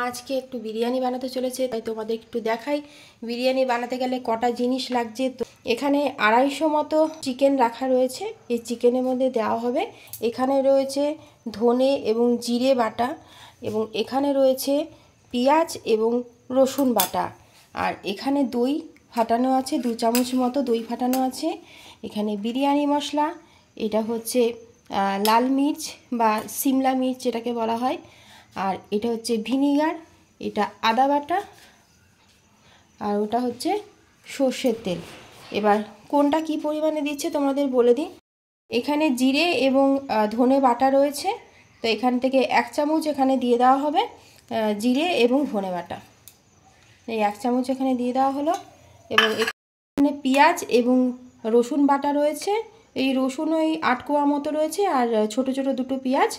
আজকে একটু বিরিয়ানি বানাতে চলেছে, তাই তোমাদের একটু দেখাই বিরিয়ানি বানাতে গেলে কটা জিনিস লাগছে। তো এখানে 250 মতো চিকেন রাখা রয়েছে। এই চিকেনের মধ্যে দেওয়া হবে, এখানে রয়েছে ধনে এবং জিরে বাটা, এবং এখানে রয়েছে পেঁয়াজ এবং রসুন বাটা, আর এখানে দই ফাটানো আছে, 2 চামচ মতো দই ফাটানো আছে। এখানে বিরিয়ানি মশলা, এটা হচ্ছে লাল মির্চ বা সিমলা মির্চ যেটাকে বলা হয়, আর এটা হচ্ছে ভিনিগার, এটা আদা বাটা, আর ওটা হচ্ছে সর্ষের তেল। এবার কোনটা কি পরিমাণে দিচ্ছে তোমাদের বলে দিই। এখানে জিরে এবং ধনে বাটা রয়েছে, তো এখান থেকে 1 চামচ এখানে দিয়ে দেওয়া হবে জিরে এবং ধনে বাটা। এই 1 চামচ এখানে দিয়ে দেওয়া হলো। এবং এখানে পেঁয়াজ এবং রসুন বাটা রয়েছে, এই রসুন ওই 8 কোয়া মতো রয়েছে, আর ছোট ছোট 2টো পেঁয়াজ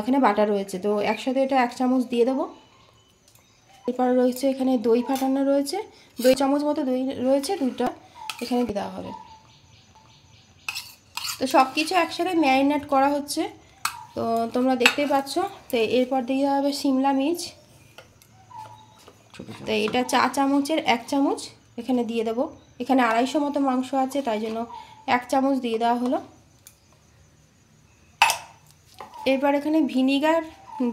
এখানে বাটা রয়েছে, তো একসাথে এটা 1 চামচ দিয়ে দেবো। এরপর রয়েছে এখানে দই ফাটানো রয়েছে, 2 চামচ মতো দই রয়েছে, 2টা এখানে দিয়ে দেওয়া হবে। তো সব কিছু একসাথে ম্যারিনেট করা হচ্ছে, তো তোমরা দেখতেই পাচ্ছ। তো এরপর দিয়ে দেওয়া হবে সিমলা মির্চ, তো এটা 4 চামচের 1 চামচ এখানে দিয়ে দেবো। এখানে 250 মতো মাংস আছে, তাই জন্য 1 চামচ দিয়ে দেওয়া হলো। এরপর এখানে ভিনিগার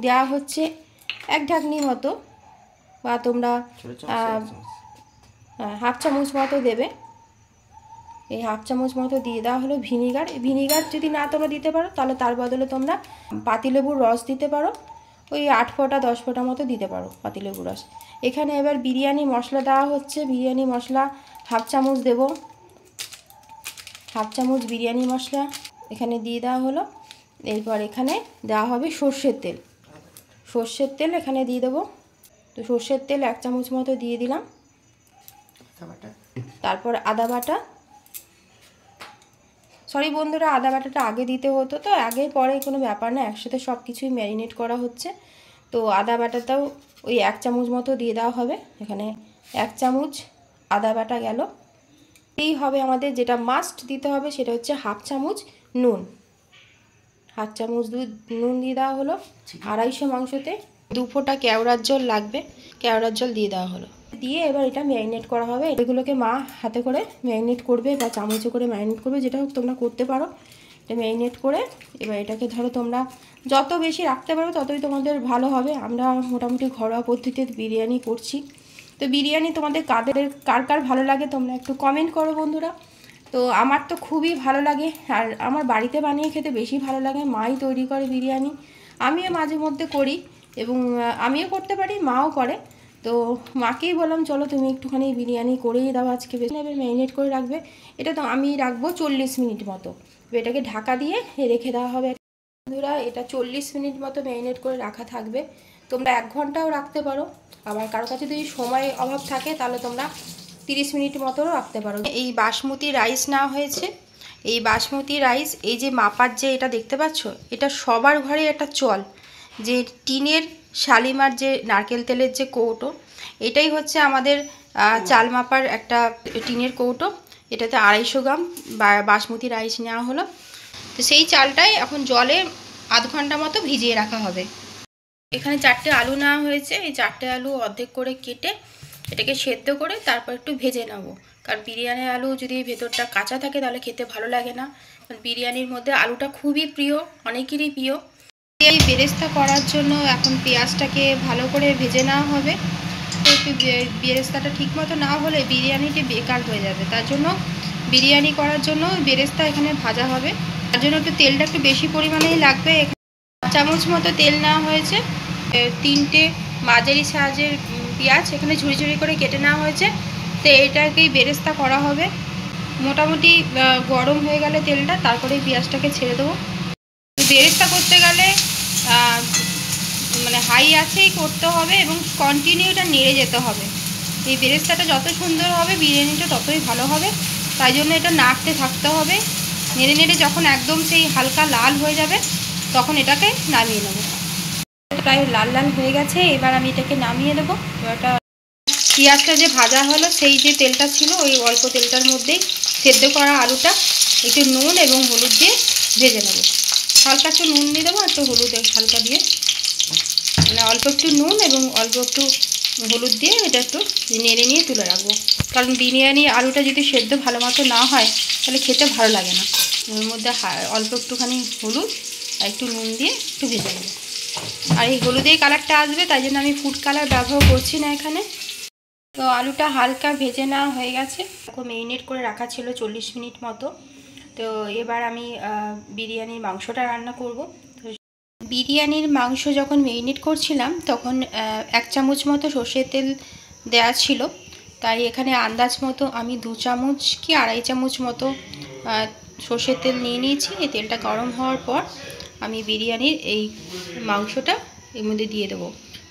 দেওয়া হচ্ছে 1 ঢাকনি মতো, বা তোমরা হাফ চামচ মতো দেবে। এই হাফ চামচ মতো দিয়ে দেওয়া হলো ভিনিগার। ভিনিগার যদি না তোমরা দিতে পারো, তাহলে তার বদলে তোমরা পাতিলেবুর রস দিতে পারো, ওই 8 ফোঁটা 10 ফোঁটা মতো দিতে পারো পাতিলেবুর রস। এখানে এবার বিরিয়ানি মশলা দেওয়া হচ্ছে, বিরিয়ানি মশলা হাফ চামচ দেব, হাফ চামচ বিরিয়ানি মশলা এখানে দিয়ে দেওয়া হলো। এরপর এখানে দেওয়া হবে সর্ষের তেল, সর্ষের তেল এখানে দিয়ে দেবো। তো সর্ষের তেল 1 চামচ মতো দিয়ে দিলাম। তারপর আদা বাটা, সরি বন্ধুরা, আদা বাটাটা আগে দিতে হতো, তো আগে পরে কোনো ব্যাপার না, একসাথে সব কিছুই ম্যারিনেট করা হচ্ছে। তো আদা বাটাটাও ওই 1 চামচ মতো দিয়ে দেওয়া হবে। এখানে 1 চামচ আদা বাটা গেল। এই হবে আমাদের যেটা মাস্ট দিতে হবে, সেটা হচ্ছে হাফ চামচ নুন, হাফ চামচ নুন দিয়ে দেওয়া হলো। 250 মাংসতে 2 ফোঁটা কেওড়ার জল লাগবে, কেওড়ার জল দিয়ে দেওয়া হলো। দিয়ে এবার এটা ম্যারিনেট করা হবে। এগুলোকে মা হাতে করে ম্যারিনেট করবে বা চামচে করে ম্যারিনেট করবে, যেটা হোক তোমরা করতে পারো। এটা ম্যারিনেট করে এবার এটাকে ধরো তোমরা যত বেশি রাখতে পারো ততই তোমাদের ভালো হবে। আমরা মোটামুটি ঘরোয়া পদ্ধতিতে বিরিয়ানি করছি। তো বিরিয়ানি তোমাদের কার কার ভালো লাগে তোমরা একটু কমেন্ট করো বন্ধুরা। তো আমার তো খুবই ভালো লাগে, আর আমার বাড়িতে বানিয়ে খেতে বেশি ভালো লাগে। মাই তৈরি করে বিরিয়ানি, আমিও মাঝে মধ্যে করি, এবং আমিও করতে পারি, মাও করে। তো মাকেই বললাম চলো তুমি একটুখানি বিরিয়ানি করেই দাও আজকে, বেশি নেবে, ম্যারিনেট করে রাখবে। এটা তো আমি রাখবো 40 মিনিট মতো, এটাকে ঢাকা দিয়ে রেখে দেওয়া হবে। বন্ধুরা এটা 40 মিনিট মতো ম্যারিনেট করে রাখা থাকবে। তোমরা 1 ঘন্টাও রাখতে পারো, আবার কারো কাছে যদি সময় অভাব থাকে তাহলে তোমরা 30 মিনিট মতো রাখতে পারো। এই বাসমতি রাইস নেওয়া হয়েছে, এই বাসমতি রাইস, এই যে মাপার যে এটা দেখতে পাচ্ছ, এটা সবার ঘরে একটা চল, যে টিনের শালিমার যে নারকেল তেলের যে কৌটো, এটাই হচ্ছে আমাদের চাল মাপার একটা টিনের কৌটো। এটাতে 250 গ্রাম বাসমতি রাইস নেওয়া হলো। তো সেই চালটাই এখন জলে আধ ঘন্টা মতো ভিজিয়ে রাখা হবে। এখানে 4টে আলু নেওয়া হয়েছে, এই 4টে আলু অর্ধেক করে কেটে এটাকে সেদ্ধ করে তারপর একটু ভেজে নেব। কারণ বিরিয়ানির আলু যদি ভেতরটা কাঁচা থাকে তাহলে খেতে ভালো লাগে না। কারণ বিরিয়ানির মধ্যে আলুটা খুবই প্রিয়, অনেকেরই প্রিয়। এই বেরেস্তা করার জন্য এখন পেঁয়াজটাকে ভালো করে ভেজে নেওয়া হবে। তো একটু বেরেস্তাটা ঠিক মতো না হলে বিরিয়ানিটি বেকার হয়ে যাবে, তার জন্য বিরিয়ানি করার জন্য বেরেস্তা এখানে ভাজা হবে। তার জন্য একটু তেলটা একটু বেশি পরিমাণেই লাগবে। 1 চামচ মতো তেল নেওয়া হয়েছে। 3টে মাঝারি সাইজের পেঁয়াজ এখানে ঝুড়ি ঝুড়ি করে কেটে নেওয়া হয়েছে। তো এটাকেই বেরেস্তা করা হবে। মোটামুটি গরম হয়ে গেলে তেলটা, তারপরে পেঁয়াজটাকে ছেড়ে দেবো। বেরেস্তা করতে গেলে মানে হাই আঁচেই করতে হবে এবং কন্টিনিউটা নেড়ে যেতে হবে। এই বেরেস্তাটা যত সুন্দর হবে বিরিয়ানিটা ততই ভালো হবে, তাই জন্য এটা নাড়তে থাকতে হবে। নেড়ে নেড়ে যখন একদম সেই হালকা লাল হয়ে যাবে তখন এটাকে নামিয়ে নেব। প্রায় লাল লাল হয়ে গেছে, এবার আমি এটাকে নামিয়ে দেবো। এটা পেঁয়াজটা যে ভাজা হলো সেই যে তেলটা ছিল, ওই অল্প তেলটার মধ্যেই সেদ্ধ করা আলুটা একটু নুন এবং হলুদ দিয়ে ভেজে নেব। হালকা একটু নুন দিয়ে দেবো, একটু হলুদ হালকা দিয়ে মানে অল্প একটু নুন এবং অল্প একটু হলুদ দিয়ে এটা একটু নেড়ে নিয়ে তুলে রাখবো। কারণ বিরিয়ানি আলুটা যদি সেদ্ধ ভালো মতো না হয় তাহলে খেতে ভালো লাগে না। এর মধ্যে অল্প একটুখানি হলুদ আর একটু নুন দিয়ে একটু ভেজে নেব। আর এই হলুদের কালারটা আসবে, তাই জন্য আমি ফুড কালার ব্যবহার করছি না এখানে। তো আলুটা হালকা ভেজে নেওয়া হয়ে গেছে, মেরিনেট করে রাখা ছিল 40 মিনিট মতো। তো এবার আমি বিরিয়ানির মাংসটা রান্না করব। তো বিরিয়ানির মাংস যখন মেরিনেট করছিলাম তখন 1 চামচ মতো সর্ষের তেল দেওয়া ছিল, তাই এখানে আন্দাজ মতো আমি 2 চামচ কি 2.5 চামচ মতো সর্ষের তেল নিয়ে নিয়েছি। এই তেলটা গরম হওয়ার পর আমি বিরিয়ানির এই মাংসটা এর মধ্যে দিয়ে দেবো।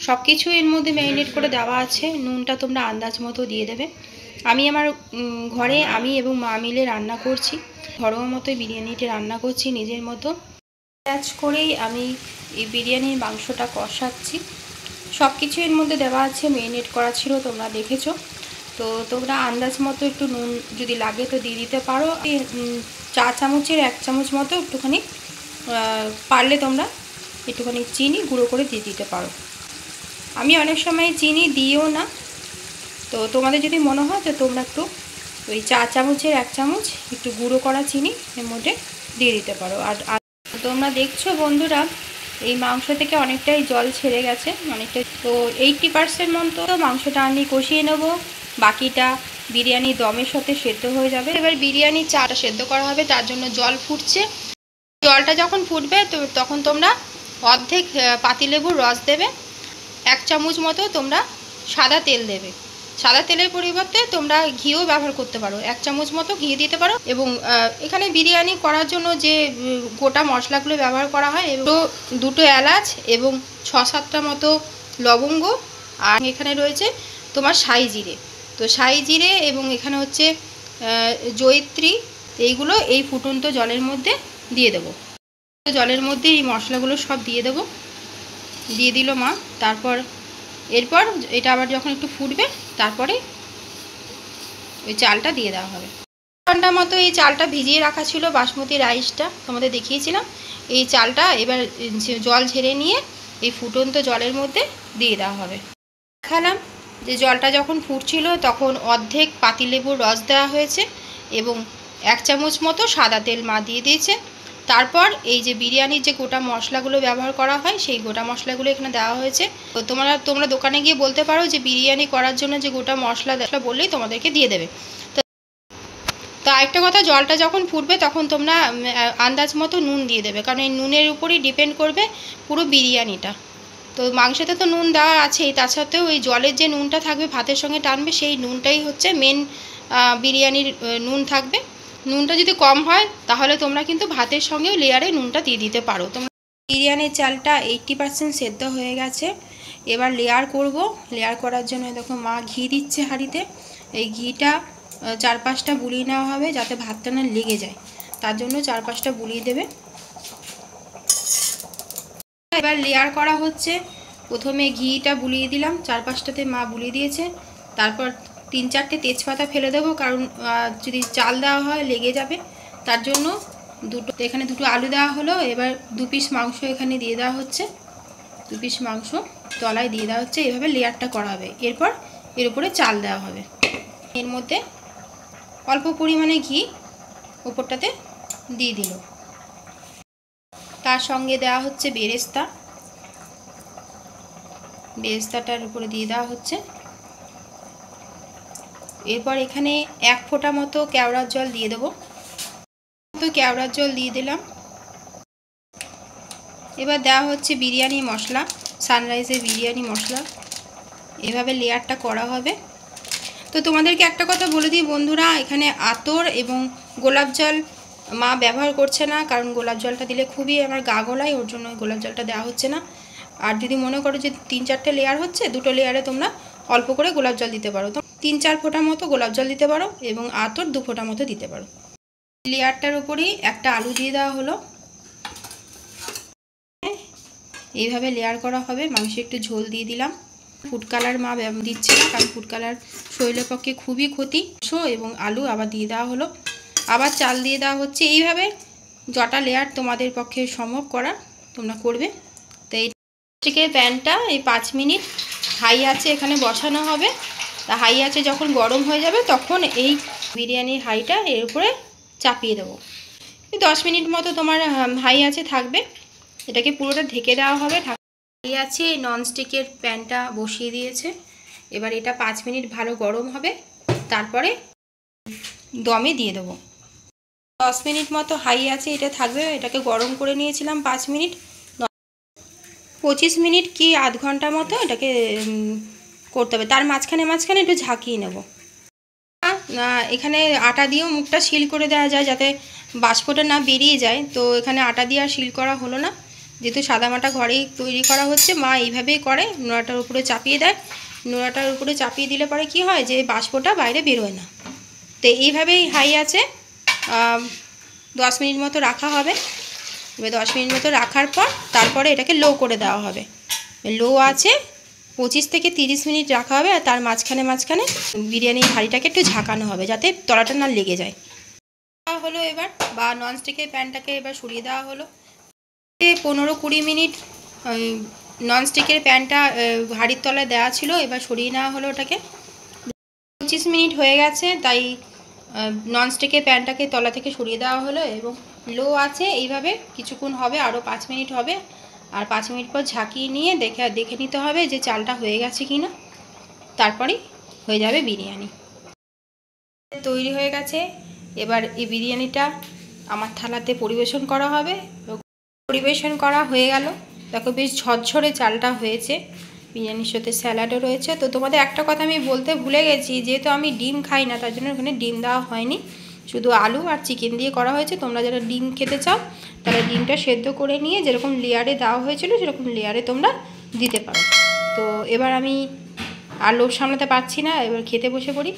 সব কিছু এর মধ্যে ম্যারিনেট করে দেওয়া আছে। নুনটা তোমরা আন্দাজ মতো দিয়ে দেবে। আমি আমার ঘরে আমি এবং মা মিলে রান্না করছি, ঘরোয়া মতো বিরিয়ানিটা রান্না করছি নিজের মতো। কাজ করেই আমি এই বিরিয়ানির মাংসটা কষাচ্ছি। সব কিছু এর মধ্যে দেওয়া আছে, ম্যারিনেট করা ছিল, তোমরা দেখেছো। তো তোমরা আন্দাজ মতো একটু নুন যদি লাগে তো দিয়ে দিতে পারো। 4 চামচের 1 চামচ মতো একটুখানি পারলে তোমরা একটুখানি চিনি গুঁড়ো করে দিয়ে দিতে পারো। আমি অনেক সময় চিনি দিও না, তো তোমাদের যদি মনে হয় তো তোমরা একটু ওই 4 চামচের 1 চামচ একটু গুঁড়ো করা চিনি এর মধ্যে দিয়ে দিতে পারো। আর তোমরা দেখছো বন্ধুরা এই মাংস থেকে অনেকটাই জল ছেড়ে গেছে, অনেকটাই। তো 80% মতো মাংসটা আমি কষিয়ে নেব, বাকিটা বিরিয়ানি দমের সাথে সেদ্ধ হয়ে যাবে। এবার বিরিয়ানি চাটা সেদ্ধ করা হবে, তার জন্য জল ফুটছে। জলটা যখন ফুটবে তো তখন তোমরা অর্ধেক পাতিলেবুর রস দেবে, 1 চামচ মতো তোমরা সাদা তেল দেবে। সাদা তেলের পরিবর্তে তোমরা ঘিও ব্যবহার করতে পারো, 1 চামচ মতো ঘি দিতে পারো। এবং এখানে বিরিয়ানি করার জন্য যে গোটা মশলাগুলো ব্যবহার করা হয়, দুটো এলাচ এবং 6-7টা মতো লবঙ্গ, আর এখানে রয়েছে তোমার সাই জিরে। তো সাই জিরে এবং এখানে হচ্ছে জয়িত্রী, এইগুলো এই ফুটন্ত জলের মধ্যে দিয়ে দেবো। জলের মধ্যে এই মশলাগুলো সব দিয়ে দেবো। দিয়ে দিল মা। এরপর এটা আবার যখন একটু ফুটবে তারপরে ওই চালটা দিয়ে দেওয়া হবে। 1 ঘন্টা মতো এই চালটা ভিজিয়ে রাখা ছিল, বাসমতি রাইসটা তোমাদের দেখিয়েছিলাম। এই চালটা এবার জল ঝেড়ে নিয়ে এই ফুটন্ত জলের মধ্যে দিয়ে দেওয়া হবে। দেখালাম যে জলটা যখন ফুটছিল তখন অর্ধেক পাতিলেবুর রস দেওয়া হয়েছে এবং 1 চামচ মতো সাদা তেল মা দিয়ে দিয়েছে। তারপর এই যে বিরিয়ানির যে গোটা মশলাগুলো ব্যবহার করা হয় সেই গোটা মশলাগুলো এখানে দেওয়া হয়েছে। তো তোমরা দোকানে গিয়ে বলতে পারো যে বিরিয়ানি করার জন্য যে গোটা মশলা বললেই তোমাদেরকে দিয়ে দেবে। তো আরেকটা কথা, জলটা যখন ফুটবে তখন তোমরা আন্দাজ মতো নুন দিয়ে দেবে, কারণ এই নুনের উপরই ডিপেন্ড করবে পুরো বিরিয়ানিটা। তো মাংসতে তো নুন দেওয়া আছেই, তা সত্ত্বেও ওই জলের যে নুনটা থাকবে ভাতের সঙ্গে টানবে, সেই নুনটাই হচ্ছে মেন বিরিয়ানির নুন থাকবে। নুনটা যদি কম হয় তাহলে তোমরা কিন্তু ভাতের সঙ্গেও লেয়ারে নুনটা দিয়ে দিতে পারো। তোমরা বিরিয়ানির চালটা 80% সেদ্ধ হয়ে গেছে। এবার লেয়ার করব। লেয়ার করার জন্য দেখো মা ঘি দিচ্ছে হাঁড়িতে। এই ঘিটা 4-5টা বুলিয়ে নেওয়া হবে যাতে ভাতটা না লেগে যায়, তার জন্য 4-5টা বুলিয়ে দেবে। এবার লেয়ার করা হচ্ছে। প্রথমে ঘিটা বুলিয়ে দিলাম, 4-5টাতে মা বুলিয়ে দিয়েছে। তারপর 3-4টে তেজপাতা ফেলে দেবো, কারণ যদি চাল দেওয়া হয় লেগে যাবে, তার জন্য এখানে 2টো আলু দেওয়া হলো। এবার 2 পিস মাংস এখানে দিয়ে দেওয়া হচ্ছে, 2 পিস মাংস তলায় দিয়ে দেওয়া হচ্ছে। এভাবে লেয়ারটা করা হবে। এরপর এর উপরে চাল দেওয়া হবে। এর মধ্যে অল্প পরিমাণে ঘি উপরটাতে দিয়ে দিল। তার সঙ্গে দেওয়া হচ্ছে বেরেস্তা, বেরেস্তাটার উপরে দিয়ে দেওয়া হচ্ছে। এরপর এখানে 1 ফোঁটা মতো কেওড়ার জল দিয়ে দেবো। তো কেওড়ার জল দিয়ে দিলাম। এবার দেওয়া হচ্ছে বিরিয়ানি মশলা, সানরাইজের বিরিয়ানি মশলা। এভাবে লেয়ারটা করা হবে। তো তোমাদেরকে একটা কথা বলে দিই বন্ধুরা, এখানে আতর এবং গোলাপ জল মা ব্যবহার করছে না, কারণ গোলাপ জলটা দিলে খুবই আমার গা গোলায়, ওর জন্য গোলাপ জলটা দেওয়া হচ্ছে না। আর যদি মনে করো যে 3-4টে লেয়ার হচ্ছে, 2টো লেয়ারে তোমরা অল্প করে গোলাপ জল দিতে পারো। তো 3-4 ফোঁটা মতো গোলাপ জল দিতে পারো এবং আতর 2 ফোঁটা মতো দিতে পারো। লেয়ারটার উপরেই একটা আলু দিয়ে দেওয়া হলো। এইভাবে লেয়ার করা হবে। মাংসে একটু ঝোল দিয়ে দিলাম। ফুড কালার মা দিচ্ছে না, কারণ ফুড কালার শরীরের পক্ষে খুবই ক্ষতি। এবং আলু আবার দিয়ে দেওয়া হলো, আবার চাল দিয়ে দেওয়া হচ্ছে। এইভাবে যটা লেয়ার তোমাদের পক্ষে সম্ভব করা তোমরা করবে। তো ননস্টিকের প্যানটা এই 5 মিনিট হাই আছে এখানে বসানো হবে। তা হাই আছে যখন গরম হয়ে যাবে তখন এই বিরিয়ানির হাঁড়িটা এর উপরে চাপিয়ে দেবো। 10 মিনিট মতো তোমার হাই আছে থাকবে, এটাকে পুরোটা ঢেকে দেওয়া হবে। হাই আছে ননস্টিকের প্যানটা বসিয়ে দিয়েছে, এবার এটা 5 মিনিট ভালো গরম হবে, তারপরে দমে দিয়ে দেবো। 10 মিনিট মতো হাই আছে এটা থাকবে, এটাকে গরম করে নিয়েছিলাম 5 মিনিট। 25 মিনিট কি আধ ঘন্টা মতো এটাকে করতে হবে, তার মাঝখানে মাঝখানে একটু ঝাঁকিয়ে নেব। এখানে আটা দিয়েও মুখটা সিল করে দেওয়া যায় যাতে বাষ্পটা না বেরিয়ে যায়, তো এখানে আটা দিয়ে আর সিল করা হলো না, যেহেতু সাদামাটা ঘরেই তৈরি করা হচ্ছে। মা এইভাবেই করে, নোড়াটার উপরে চাপিয়ে দেয়। নোড়াটার উপরে চাপিয়ে দিলে পরে কি হয় যে বাষ্পটা বাইরে বেরোয় না। তো এইভাবেই হাই আছে 10 মিনিট মতো রাখা হবে। এবার 10 মিনিট মতো রাখার পর তারপরে এটাকে লো করে দেওয়া হবে। লো আছে 25 থেকে 30 মিনিট রাখা হবে, আর তার মাঝখানে মাঝখানে বিরিয়ানির হাঁড়িটাকে একটু ঝাঁকানো হবে যাতে তলাটা না লেগে যায়। হলো এবার, বা ননস্টিকের প্যানটাকে এবার সরিয়ে দেওয়া হলো। 15-20 মিনিট ননস্টিকের প্যানটা হাঁড়ির তলায় দেওয়া ছিল, এবার সরিয়ে নেওয়া হলো ওটাকে। 25 মিনিট হয়ে গেছে, তাই ননস্টিকের প্যানটাকে তলা থেকে সরিয়ে দেওয়া হলো এবং লো আছে এইভাবে কিছুক্ষণ হবে, আরও 5 মিনিট হবে। আর 5 মিনিট পর ঝাঁকিয়ে নিয়ে দেখে নিতে হবে যে চালটা হয়ে গেছে কি না, তারপরেই হয়ে যাবে বিরিয়ানি। তৈরি হয়ে গেছে। এবার এই বিরিয়ানিটা আমার থালাতে পরিবেশন করা হবে। পরিবেশন করা হয়ে গেল, দেখো বেশ ঝরঝরে চালটা হয়েছে। বিরিয়ানির সাথে স্যালাডও রয়েছে। তো তোমাদের একটা কথা আমি বলতে ভুলে গেছি, যেহেতু আমি ডিম খাই না তার জন্য ওখানে ডিম দেওয়া হয়নি, শুধু আলু আর চিকেন দিয়ে করা হয়েছে। তোমরা যারা ডিম খেতে চাও তাহলে ডিমটা সেদ্ধ করে নিয়ে যেরকম লেয়ারে দেওয়া হয়েছিল সেরকম লেয়ারে তোমরা দিতে পারো। তো এবার আমি আর লোভ সামলাতে পারছি না, এবার খেতে বসে পড়ি।